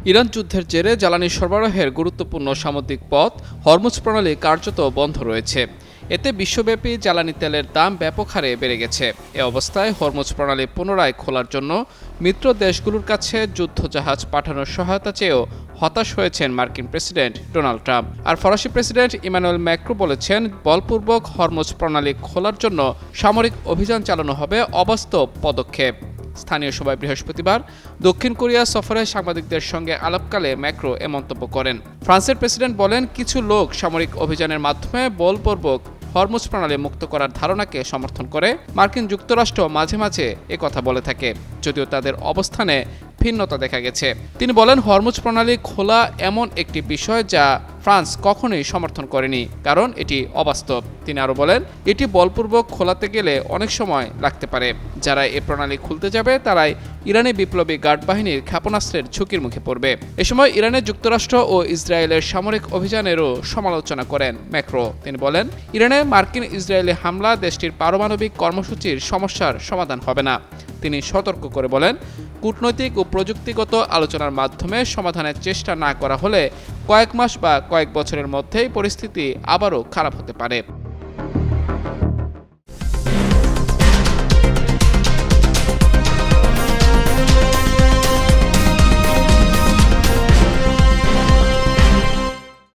Iran যুদ্ধের জেরে জ্বালানি সরবরাহের গুরুত্বপূর্ণ সামুদ্রিক পথ হরমুজ প্রণালী কার্যত বন্ধ রয়েছে। এতে বিশ্বব্যাপী জ্বালানি তেলের দাম ব্যাপক হারে বেড়ে গেছে। এ অবস্থায় হরমুজ প্রণালী পুনরায় খোলার জন্য মিত্র দেশগুলোর কাছে যুদ্ধজাহাজ পাঠানোর সহায়তা চেয়েও হতাশ হয়েছেন মার্কিন প্রেসিডেন্ট ডোনাল্ড ট্রাম্প। আর ফরাসি প্রেসিডেন্ট ইমানুয়েল ম্যাক্রো বলেছেন, বলপূর্বক হরমুজ প্রণালী খোলার জন্য সামরিক অভিযান চালানো হবে অবাস্তব পদক্ষেপ। স্থানীয় সময় বৃহস্পতিবার দক্ষিণ কোরিয়া সফরে সাংবাদিকদের সঙ্গে আলাপকালে ম্যাক্রো এ মন্তব্য করেন। ফ্রান্সের প্রেসিডেন্ট বলেন, কিছু লোক সামরিক অভিযানের মাধ্যমে বলপূর্বক হরমুজ প্রণালী মুক্ত করার ধারণাকে সমর্থন করে। মার্কিন যুক্তরাষ্ট্র মাঝে মাঝে কথা বলে থাকে, যদিও তাদের অবস্থানে ভিন্নতা দেখা গেছে। তিনি বলেন, হরমুজ প্রণালী খোলা এমন একটি বিষয় যা ফ্রান্স কখনোই সমর্থন করেনি, কারণ এটি অবাস্তব। তিনি আরও বলেন, এটি বলপূর্বক খোলাতে গেলে অনেক সময় লাগতে পারে। যারা এই প্রণালী খুলতে যাবে তারাই ইরানি বিপ্লবী গার্ড বাহিনীর ক্ষেপণাস্ত্রের ঝুঁকির মুখে পড়বে। এ সময় ইরানের যুক্তরাষ্ট্র ও ইসরায়েলের সামরিক অভিযানেরও সমালোচনা করেন ম্যাক্রো। তিনি বলেন, ইরানে মার্কিন ইসরায়েলি হামলা দেশটির পারমাণবিক কর্মসূচির সমস্যার সমাধান হবে না। তিনি সতর্ক করে বলেন, কূটনৈতিক ও প্রযুক্তিগত আলোচনার মাধ্যমে সমাধানের চেষ্টা না করা হলে কয়েক মাস বা কয়েক বছরের মধ্যেই পরিস্থিতি আবারও খারাপ হতে পারে।